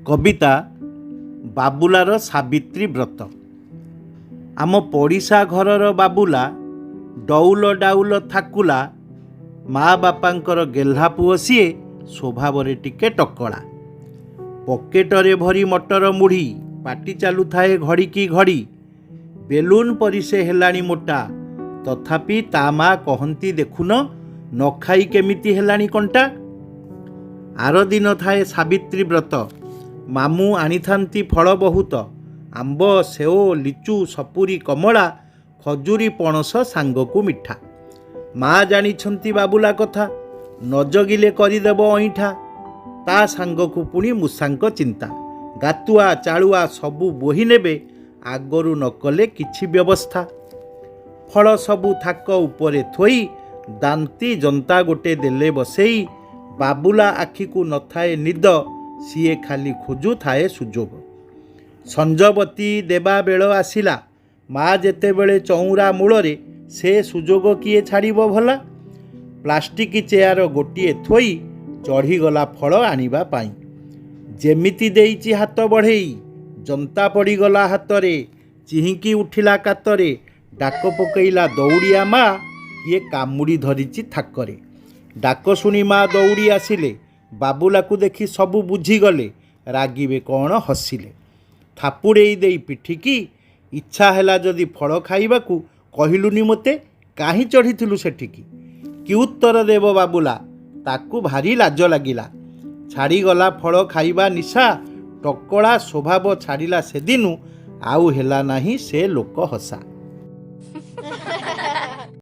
कविता बाबुलार सावित्री व्रत। आम पड़िशा घरर बाबुला डौल डाउल थाकुला माँ बापांकर गेल्हा पुओ सीए स्वभाव टिके टकला। पकेटरे भरी मटर मुढ़ी पाटी चालू थाए घड़ी की घड़ी। बेलून परि से हेलाणी मोटा तथापि ता माँ कहती देखुन न खाई केमिति हेलाणी कंटा। आर दिन थाए सावित्री व्रत। मामू आनी थांती फल बहुत आंब सेओ लिचु सपुरी कमला खजुरी पणस सांगकु मिठा। माँ जानिछंती बाबुला कथा न जगिले करिदेब अईठा। ता सांगकु पुणी मूषांक चिंता गातुआ चालुआ सबू बोही नेबे आगरू न कले किछि व्यवस्था। फल सबू थाक उपरे थोई दांती जंता गोटे देले बसेई। बाबुला आखिकु न थाए निद सीए खाली खोजु थाए सुजोग। संजबती देवा बेल आसिला माँ जेते बेले चौरा मूलरे से सुजोग किए छाड़िब भला। प्लास्टिक चेयर गोटिए थोई चढ़ीगला फल आनिबा पाई। जेमिति देइछि हाथ बढ़ेई जंता पड़ीगला हातरे चिहिंकी उठिला कातरे। डाक पकईला दौड़िया माँ किए कामुड़ी धरिछि थाकरे। डाक शुणी माँ दौड़ी आसिले बाबुला को देखी सबू बुझीगले रागिबे कौन हसिले। थापुड़ेई देई पिठिकी इच्छा हैला जदि फल खाइबाकू कहिलुनी मते काहीं चढ़ीथिलु सेठिकी। कि उत्तर देव बाबुला ताकू भारी लाज लागिला। छाड़ीगला फल खाइबा निशा टकला स्वभाव छाड़िला से दिनु आउ हेला नाही से लोक हसा।